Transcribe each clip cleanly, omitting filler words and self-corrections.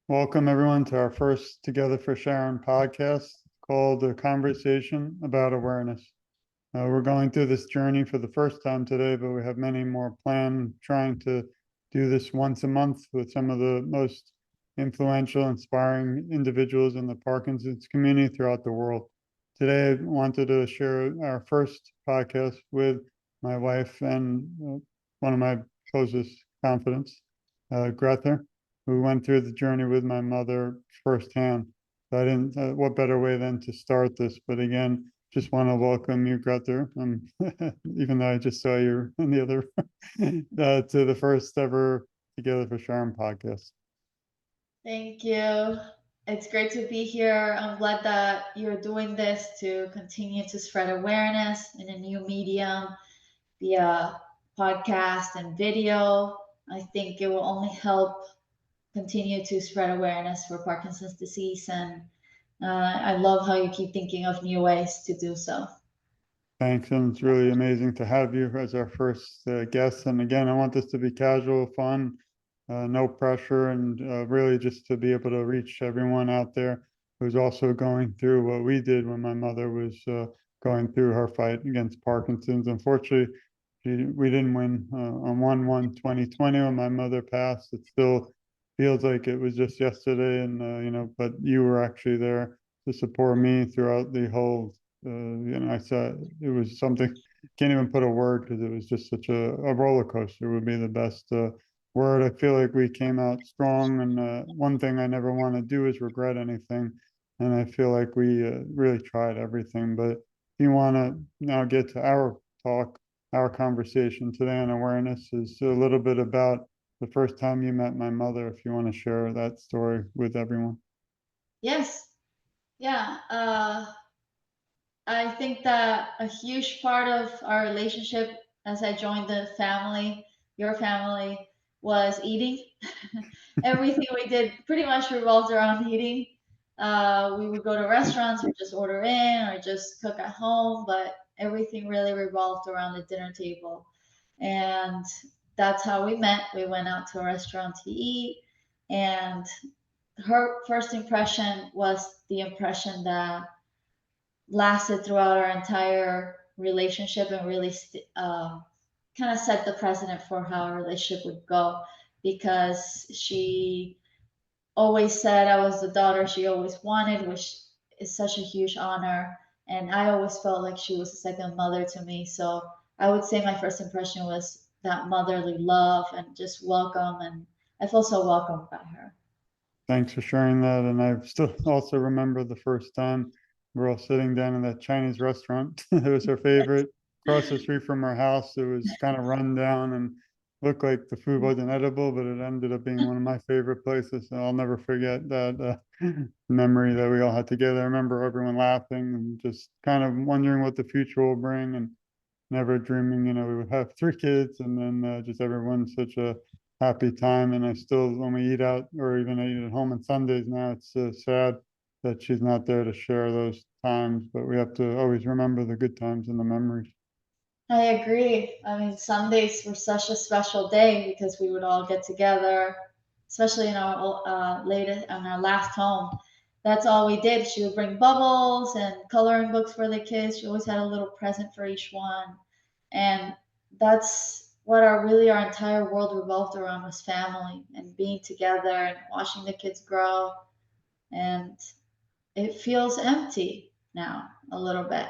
Welcome, everyone, to our first Together for Sharon podcast called A Conversation About Awareness. We're going through this journey for the first time today, but we have many more planned, trying to do this once a month with some of the most influential, inspiring individuals in the Parkinson's community throughout the world. Today, I wanted to share our first podcast with my wife and one of my closest confidants, Grether, who went through the journey with my mother firsthand. So I didn't, what better way than to start this? But again, just want to welcome you, Grether, even though I just saw you in the other, to the first ever Together for Sharon podcast. Thank you. It's great to be here. I'm glad that you're doing this to continue to spread awareness in a new medium via podcast and video. I think it will only help continue to spread awareness for Parkinson's disease. And I love how you keep thinking of new ways to do so. Thanks, and it's really amazing to have you as our first guest. And again, I want this to be casual, fun, no pressure, and really just to be able to reach everyone out there who's also going through what we did when my mother was going through her fight against Parkinson's. Unfortunately, we didn't win on 1/1/2020 when my mother passed. It still feels like it was just yesterday, and but you were actually there to support me throughout the whole. I said it was something, can't even put a word because it was just such a roller coaster would be the best word. I feel like we came out strong, and one thing I never want to do is regret anything. And I feel like we really tried everything. But if you want to now get to our talk, our conversation today on awareness is a little bit about the first time you met my mother, if you want to share that story with everyone. Yes. Yeah. I think that a huge part of our relationship as I joined the family, your family, was eating. Everything we did pretty much revolved around eating. We would go to restaurants or just order in or just cook at home, but everything really revolved around the dinner table. And that's how we met. We went out to a restaurant to eat, and her first impression was the impression that lasted throughout our entire relationship and really kind of set the precedent for how our relationship would go because she always said I was the daughter she always wanted, which is such a huge honor. And I always felt like she was a second mother to me. So I would say my first impression was that motherly love and just welcome. And I felt so welcomed by her. Thanks for sharing that. And I still also remember the first time we're all sitting down in that Chinese restaurant. It was her favorite, across the street from her house. It was kind of run down and looked like the food wasn't edible, but it ended up being one of my favorite places. So I'll never forget that memory that we all had together. I remember everyone laughing and just kind of wondering what the future will bring, and never dreaming, we would have three kids, and then just everyone such a happy time. And I still, when we eat out or even eat at home on Sundays now, it's sad that she's not there to share those times, but we have to always remember the good times and the memories. I agree. I mean, Sundays were such a special day because we would all get together, especially in our latest, in our last home. That's all we did. She would bring bubbles and coloring books for the kids. She always had a little present for each one, and that's what our entire world revolved around was family and being together and watching the kids grow. And it feels empty now a little bit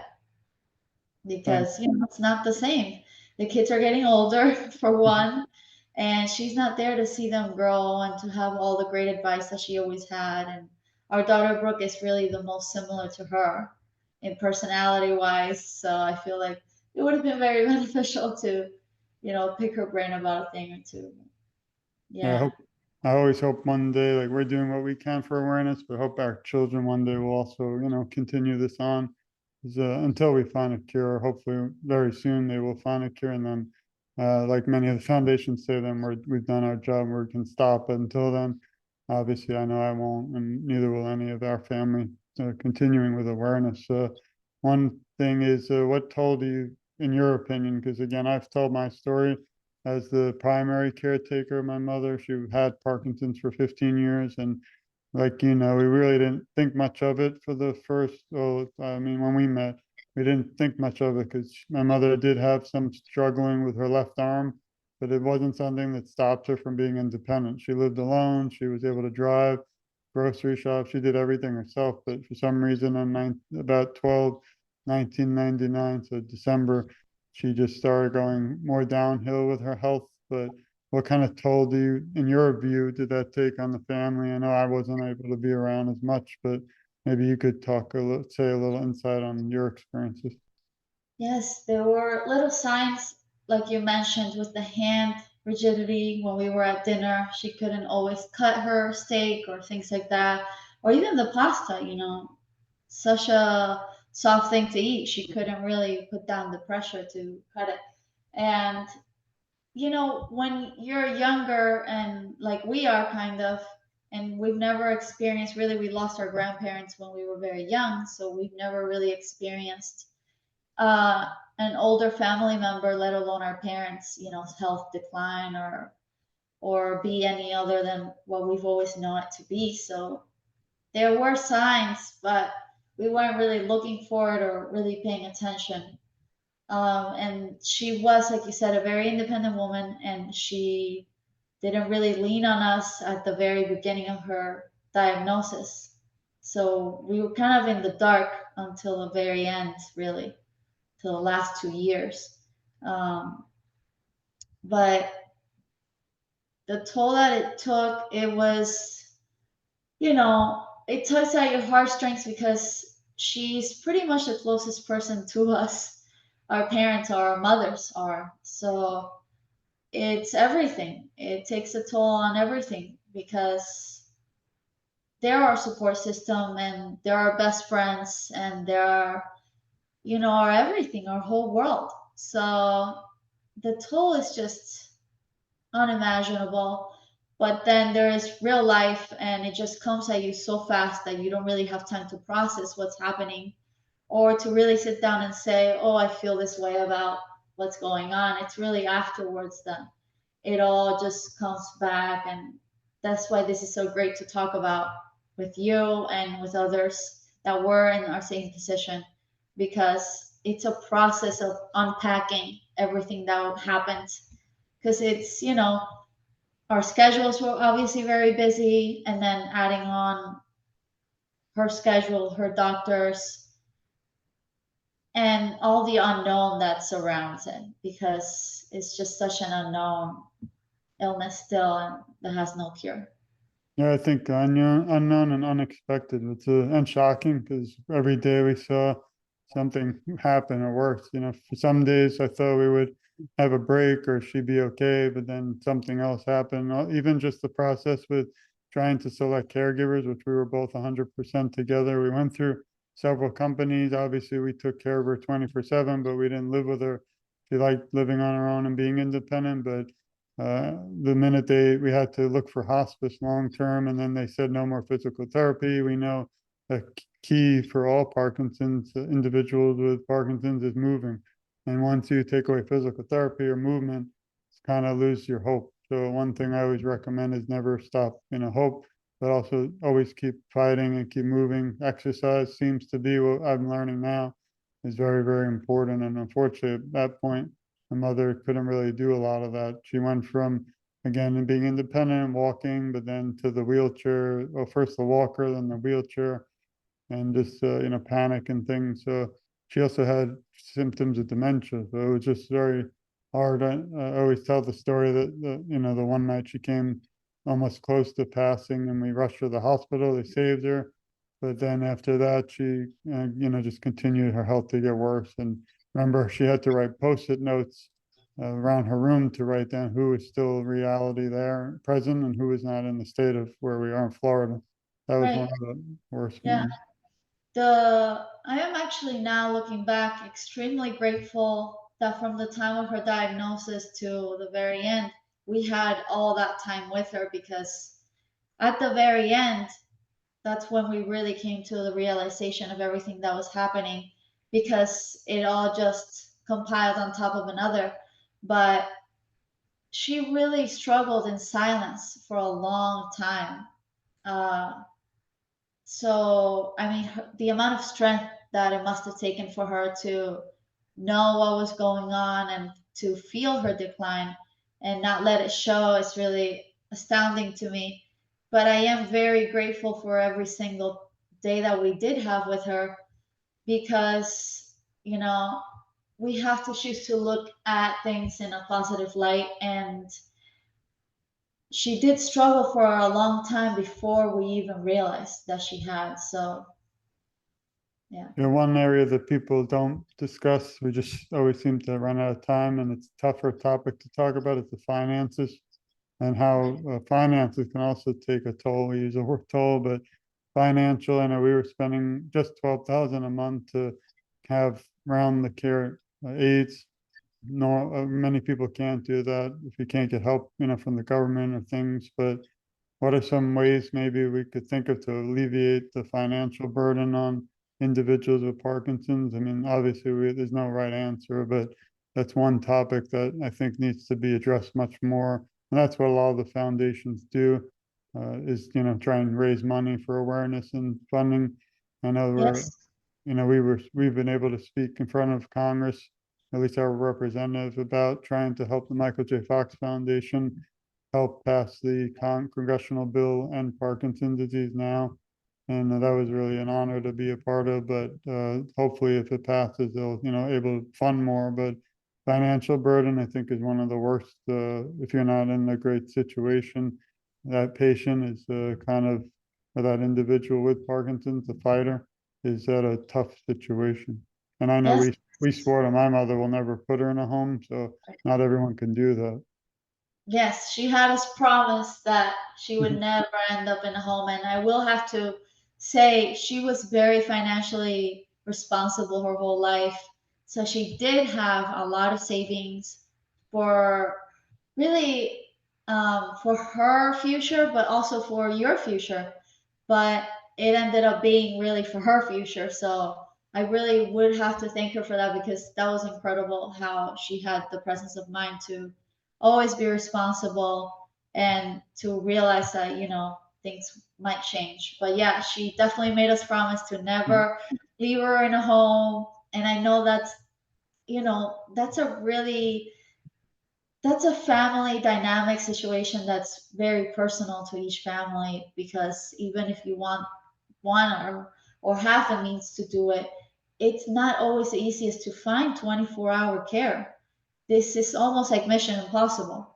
Thank, because it's not the same. The kids are getting older for one, and she's not there to see them grow and to have all the great advice that she always had. And our daughter Brooke is really the most similar to her in personality wise, so I feel like it would have been very beneficial to pick her brain about a thing or two. I Yeah. hope, I always hope one day, like we're doing what we can for awareness, but hope our children one day will also, continue this on. 'Cause, until we find a cure, hopefully very soon they will find a cure. And then, like many of the foundations say, then we've done our job, we can stop. But until then, obviously, I know I won't, and neither will any of our family, continuing with awareness. One thing is, what told you, in your opinion, because again, I've told my story as the primary caretaker of my mother. She had Parkinson's for 15 years, and like, we really didn't think much of it for the first, well, I mean, when we met, we didn't think much of it because my mother did have some struggling with her left arm, but it wasn't something that stopped her from being independent. She lived alone. She was able to drive, grocery shop. She did everything herself. But for some reason, on about 1999, so December, she just started going more downhill with her health. But what kind of toll do you, in your view, did that take on the family? I know I wasn't able to be around as much, but maybe you could talk a little, say a little insight on your experiences. Yes, there were little signs, like you mentioned, with the hand rigidity when we were at dinner. She couldn't always cut her steak or things like that, or even the pasta, such a soft thing to eat. She couldn't really put down the pressure to cut it. And, when you're younger and like we are kind of, and we've never experienced really, we lost our grandparents when we were very young, so we've never really experienced uh, an older family member, let alone our parents, health decline or be any other than what we've always known it to be. So there were signs, but we weren't really looking for it or really paying attention. And she was, like you said, a very independent woman, and she didn't really lean on us at the very beginning of her diagnosis. So we were kind of in the dark until the very end, really, to the last 2 years. Um, but the toll that it took, it tugs at your heartstrings because she's pretty much the closest person to us. Our parents are, our mothers are. So it's everything. It takes a toll on everything because they're our support system and they're our best friends and they're, our everything, our whole world. So the toll is just unimaginable. But then there is real life, and it just comes at you so fast that you don't really have time to process what's happening or to really sit down and say, oh, I feel this way about what's going on. It's really afterwards that it all just comes back. And that's why this is so great to talk about with you and with others that were in our same position, because it's a process of unpacking everything that happened. Because it's, our schedules were obviously very busy, and then adding on her schedule, her doctors, and all the unknown that surrounds it, because it's just such an unknown illness still, and that has no cure. Yeah, I think unknown and unexpected. And shocking because every day we saw something happen or worse. For some days I thought we would have a break or she'd be okay, but then something else happened. Even just the process with trying to select caregivers, which we were both 100% together. We went through several companies. Obviously, we took care of her 24/7, but we didn't live with her. She liked living on her own and being independent, but the minute we had to look for hospice long term, and then they said no more physical therapy. We know the key for all Parkinson's individuals with Parkinson's is moving, and once you take away physical therapy or movement, it's kind of lose your hope. So one thing I always recommend is never stop, hope, but also always keep fighting and keep moving. Exercise seems to be what I'm learning now is very, very important. And unfortunately, at that point, my mother couldn't really do a lot of that. She went from, again, being independent and walking, but then to the wheelchair. Well, first the walker, then the wheelchair, and just panic and things. So she also had symptoms of dementia. So it was just very hard. I always tell the story that the one night she came almost close to passing, and we rushed her to the hospital. They saved her, but then after that, she just continued her health to get worse. And remember, she had to write post-it notes around her room to write down who is still reality there, present, and who is not in the state of where we are in Florida. That was one Right. of the worst Yeah. moments. I am actually now looking back extremely grateful that from the time of her diagnosis to the very end, we had all that time with her, because at the very end, that's when we really came to the realization of everything that was happening, because it all just compiled on top of another. But she really struggled in silence for a long time. So, I mean, the amount of strength that it must have taken for her to know what was going on and to feel her decline and not let it show is really astounding to me. But I am very grateful for every single day that we did have with her because, you know, we have to choose to look at things in a positive light. And she did struggle for a long time before we even realized that she had. So, yeah. You know, one area that people don't discuss, we just always seem to run out of time, and it's a tougher topic to talk about, is the finances and how finances can also take a toll. We use the word toll, but financial, I know we were spending just 12,000 a month to have round the care aides. No, many people can't do that if you can't get help, you know, from the government or things, but what are some ways maybe we could think of to alleviate the financial burden on individuals with Parkinson's? I mean, obviously, there's no right answer, but that's one topic that I think needs to be addressed much more. And that's what a lot of the foundations do, is, you know, try and raise money for awareness and funding. I know Yes. we've been able to speak in front of Congress, at least our representative, about trying to help the Michael J. Fox Foundation help pass the congressional bill and Parkinson's disease now. And that was really an honor to be a part of, but hopefully if it passes, they'll, you know, able to fund more. But financial burden, I think, is one of the worst. If you're not in a great situation, that patient is kind of, or that individual with Parkinson's, the fighter, is at a tough situation. And I know Yes. we swore to my mother we'll never put her in a home, so not everyone can do that. Yes, she had us promise that she would never end up in a home. And I will have to say, she was very financially responsible her whole life. So she did have a lot of savings for really for her future, but also for your future. But it ended up being really for her future. So I really would have to thank her for that because that was incredible how she had the presence of mind to always be responsible and to realize that, things might change. But yeah, she definitely made us promise to never leave her in a home. And I know that's a really that's a family dynamic situation that's very personal to each family because even if you want one or half the means to do it, it's not always the easiest to find 24-hour care. This is almost like mission impossible.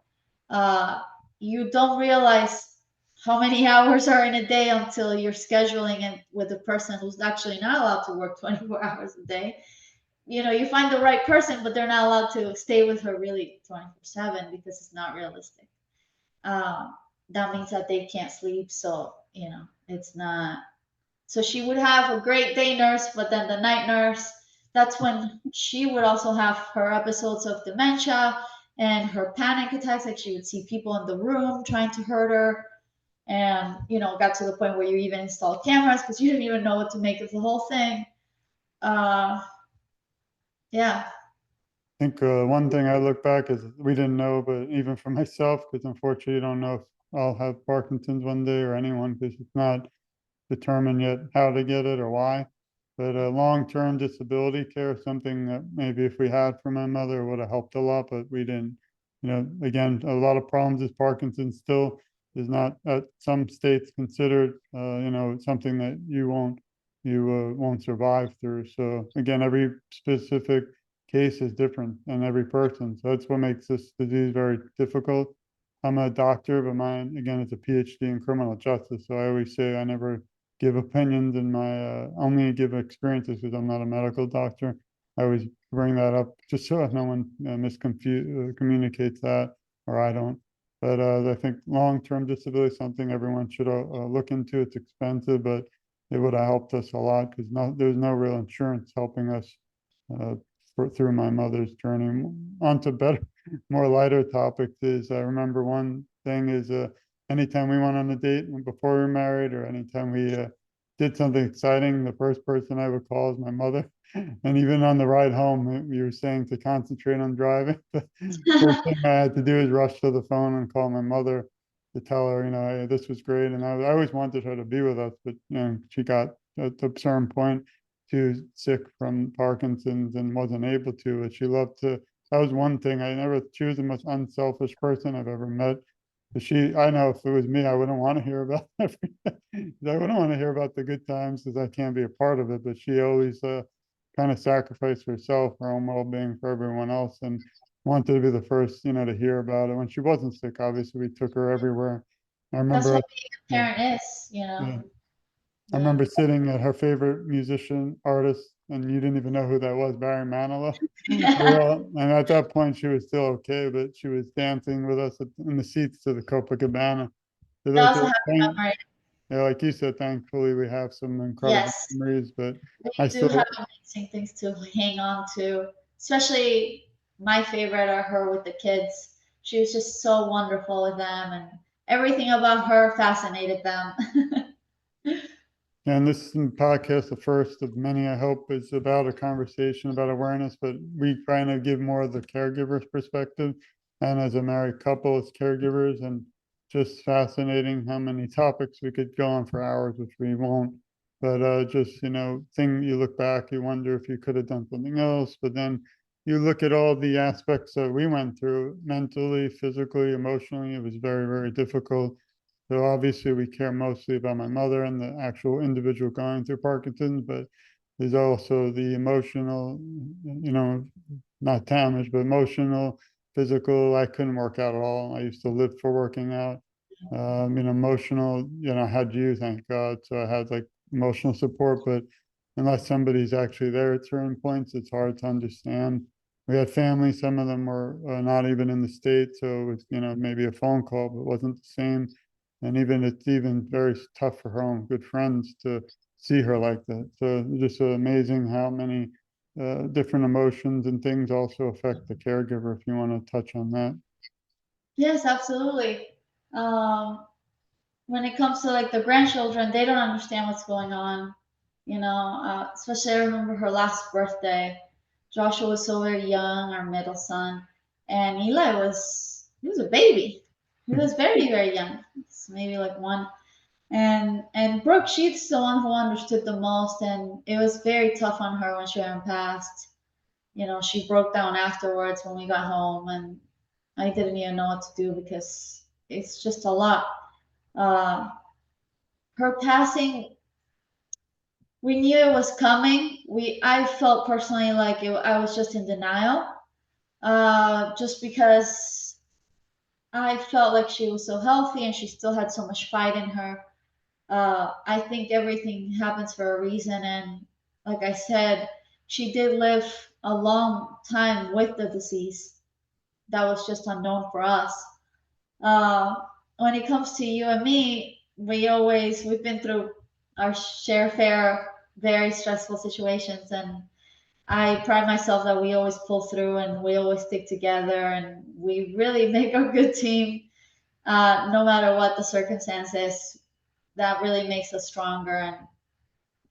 Uh, you don't realize how many hours are in a day until you're scheduling it with a person who's actually not allowed to work 24 hours a day. You find the right person, but they're not allowed to stay with her really 24/7 because it's not realistic. Um, that means that they can't sleep. So, it's not. So she would have a great day nurse, but then the night nurse, that's when she would also have her episodes of dementia and her panic attacks. Like she would see people in the room trying to hurt her. And, got to the point where you even installed cameras because you didn't even know what to make of the whole thing. Uh, yeah. I think one thing I look back is we didn't know, but even for myself, because unfortunately you don't know if I'll have Parkinson's one day or anyone, because it's not determined yet how to get it or why. But long-term disability care is something that maybe if we had for my mother would have helped a lot, but we didn't. You know, again, a lot of problems is Parkinson's still is not at some states considered, something that you won't survive through. So again, every specific case is different in every person. So that's what makes this disease very difficult. I'm a doctor, but mine again is a PhD in criminal justice. So I always say I never give opinions in my only give experiences because I'm not a medical doctor. I always bring that up just so no one communicates that or I don't. But I think long-term disability is something everyone should look into. It's expensive, but it would have helped us a lot because there's no real insurance helping us uh, through my mother's journey. On to better, more lighter topics is I remember one thing is anytime we went on a date before we were married or anytime we did something exciting, the first person I would call is my mother. And even on the ride home, you were saying to concentrate on driving. The first thing I had to do is rush to the phone and call my mother to tell her, "Hey, this was great." And I always wanted her to be with us, but she got at a certain point, she was sick from Parkinson's and wasn't able to. But she loved to. That was one thing. She was the most unselfish person I've ever met. But I know if it was me, I wouldn't want to hear about everything. I wouldn't want to hear about the good times because I can't be a part of it. But she always kind of sacrificed herself, her own well-being for everyone else, and wanted to be the first, to hear about it. When she wasn't sick, obviously, we took her everywhere. I That's remember, what being a yeah, parent is, yeah. I Yeah. remember sitting at her favorite musician artist, and you didn't even know who that was, Barry Manilow. And at that point, she was still okay, but she was dancing with us in the seats to the Copacabana. So That those was a are, happy memory. yeah, like you said, thankfully we have some incredible Yes, memories, but we I do have still, amazing things to hang on to. Especially my favorite are her with the kids. She was just so wonderful with them, and everything about her fascinated them. and this podcast, the first of many, I hope, is about a conversation about awareness, but we try to give more of the caregiver's perspective. And as a married couple, as caregivers, and just fascinating how many topics we could go on for hours, which we won't. But just, thing you look back, you wonder if you could have done something else. But then you look at all the aspects that we went through mentally, physically, emotionally. It was very, very difficult. So obviously we care mostly about my mother and the actual individual going through Parkinson's, but there's also the emotional, not damage, but emotional, physical. I couldn't work out at all. I used to live for working out. Emotional, I had you, thank God. So I had like emotional support, but unless somebody's actually there at certain points, it's hard to understand. We had family, some of them were not even in the state. So it was, maybe a phone call, but it wasn't the same. And it's even very tough for her own good friends to see her like that. So it's just amazing how many different emotions and things also affect the caregiver. If you want to touch on that. Yes, absolutely. Um, when it comes to like the grandchildren, they don't understand what's going on. Especially I remember her last birthday. Joshua was so very young, our middle son, and Eli he was a baby. He was very very young, maybe like one. And Brooke, she's the one who understood the most, and it was very tough on her when she went past. She broke down afterwards when we got home, and I didn't even know what to do because it's just a lot. Uh, Her passing, we knew it was coming. I felt personally like I was just in denial, just because I felt like she was so healthy and she still had so much fight in her. I think everything happens for a reason, and like I said, she did live a long time with the disease. That was just unknown for us. Uh, when it comes to you and me, we've been through our share fair very stressful situations, and I pride myself that we always pull through and we always stick together and we really make a good team, no matter what the circumstances. That really makes us stronger, and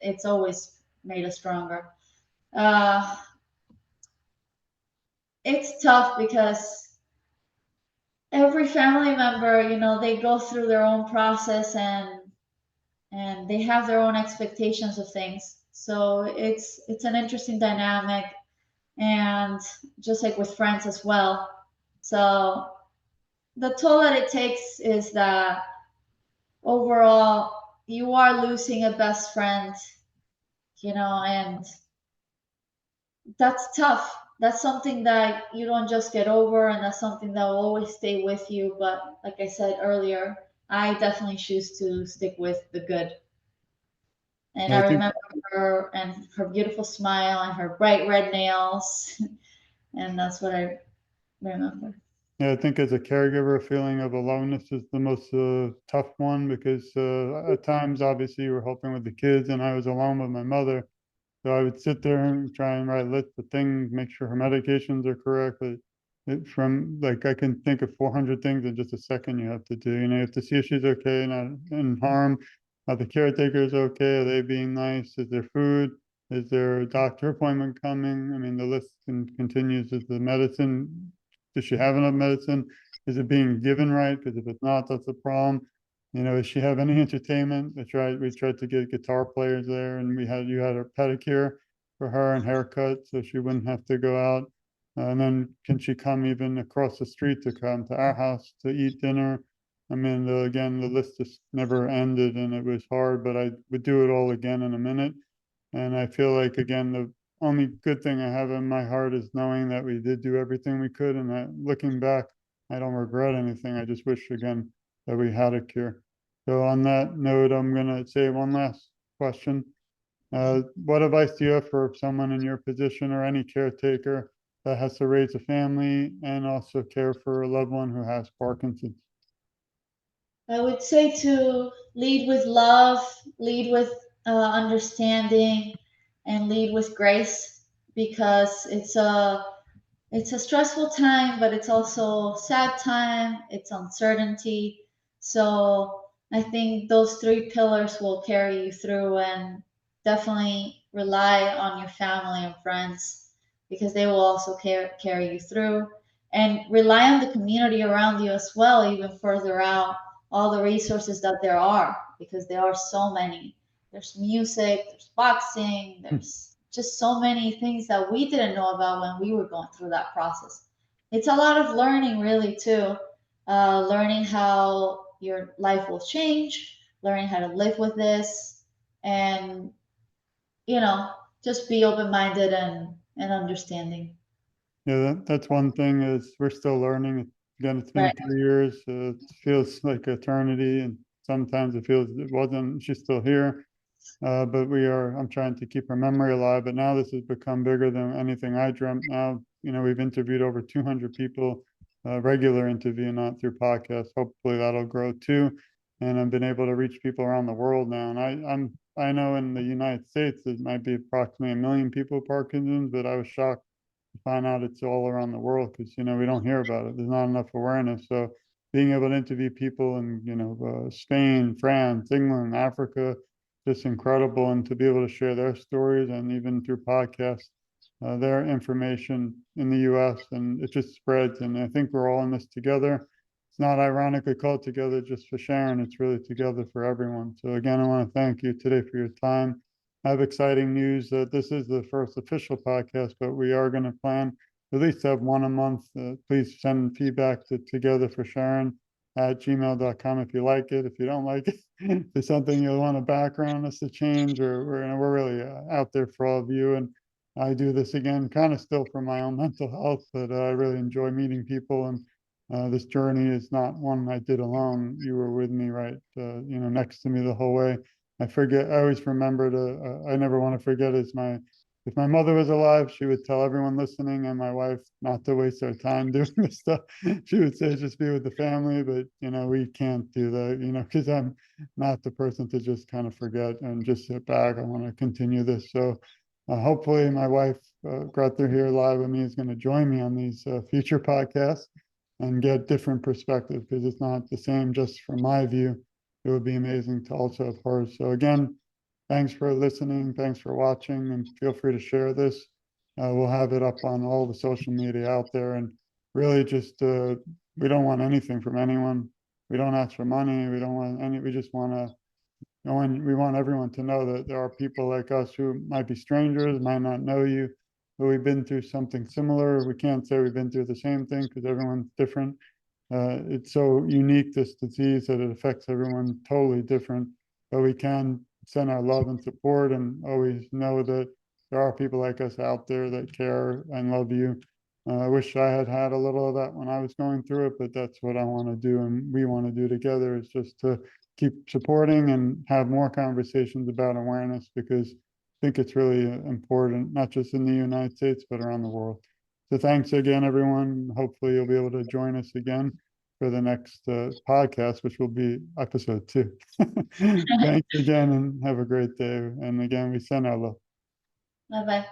it's always made us stronger. Uh, it's tough because every family member, they go through their own process, and they have their own expectations of things. So it's an interesting dynamic, and just like with friends as well. So the toll that it takes is that overall you are losing a best friend, and that's tough. That's something that you don't just get over, and that's something that will always stay with you. But like I said earlier, I definitely choose to stick with the good. And Yeah, I I think remember her and her beautiful smile and her bright red nails. And that's what I remember. Yeah, I think as a caregiver, a feeling of aloneness is the most tough one because at times, obviously, you were helping with the kids, and I was alone with my mother. So I would sit there and try and write lists of things, make sure her medications are correct. But from like I can think of 400 things in just a second you have to do. You have to see if she's okay, not in harm. Are the caretakers okay? Are they being nice? Is there food? Is there a doctor appointment coming? I mean, the list continues. Is the medicine? Does she have enough medicine? is it being given right? Because if it's not, that's a problem. You know, does she have any entertainment? We tried to get guitar players there, and you had a pedicure for her and haircut, so she wouldn't have to go out. And then can she come even across the street to come to our house to eat dinner? I mean, again, the list just never ended, and it was hard, but I would do it all again in a minute. And I feel like, again, the only good thing I have in my heart is knowing that we did do everything we could, and that looking back, I don't regret anything. I just wish, again, that we had a cure. So on that note, I'm going to say one last question. What advice do you have for someone in your position or any caretaker that has to raise a family and also care for a loved one who has Parkinson's? I would say to lead with love, lead with understanding, and lead with grace, because it's a stressful time, but it's also sad time. It's uncertainty. So I think those three pillars will carry you through, and definitely rely on your family and friends, because they will also carry you through, and rely on the community around you as well, even further out, all the resources that there are, because there are so many. There's music, there's boxing, there's just so many things that we didn't know about when we were going through that process. It's a lot of learning, really, too. Learning how your life will change, learning how to live with this, and just be open minded and understanding. Yeah, that's one thing is we're still learning. Again, it's been Right. 3 years. It feels like eternity, and sometimes it feels it wasn't. She's still here, but I'm trying to keep her memory alive. But now this has become bigger than anything I dreamt. Now, we've interviewed over 200 people, regular interview, not through podcasts. Hopefully that'll grow too. And I've been able to reach people around the world now. And I know in the United States, it might be approximately 1 million people with Parkinson's, but I was shocked find out it's all around the world because we don't hear about it. There's not enough awareness. So being able to interview people in Spain, France, England, Africa, just incredible, and to be able to share their stories and even through podcasts, their information in the U.S. and it just spreads. And I think we're all in this together. It's not ironically called together just for Sharon. It's really together for everyone. So again, I want to thank you today for your time. I have exciting news that this is the first official podcast, but we are going to plan at least have one a month. Please send feedback to Together for Sharon at gmail.com if you like it. If you don't like it, if there's something you want a background us to change, or we're really out there for all of you. And I do this again, kind of still for my own mental health, but I really enjoy meeting people. And this journey is not one I did alone. You were with me, right? Next to me the whole way. I always remember I never want to forget if my mother was alive, she would tell everyone listening and my wife not to waste their time doing this stuff. She would say, just be with the family, but we can't do that, because I'm not the person to just kind of forget and just sit back. I want to continue this. So hopefully my wife, Grether here live with me, is going to join me on these future podcasts and get different perspective because it's not the same just from my view. It would be amazing to also have hers. So again, thanks for listening. Thanks for watching, and feel free to share this. We'll have it up on all the social media out there, and really just we don't want anything from anyone. We don't ask for money. We don't want any. We just want to. We want everyone to know that there are people like us who might be strangers, might not know you, but we've been through something similar. We can't say we've been through the same thing because everyone's different. It's so unique, this disease, that it affects everyone totally different. But we can send our love and support and always know that there are people like us out there that care and love you. I wish I had had a little of that when I was going through it, but that's what I want to do and we want to do together, is just to keep supporting and have more conversations about awareness, because I think it's really important, not just in the United States, but around the world. So thanks again, everyone. Hopefully you'll be able to join us again for the next podcast, which will be episode 2. Thanks again and have a great day. And again, we send our love. Bye bye.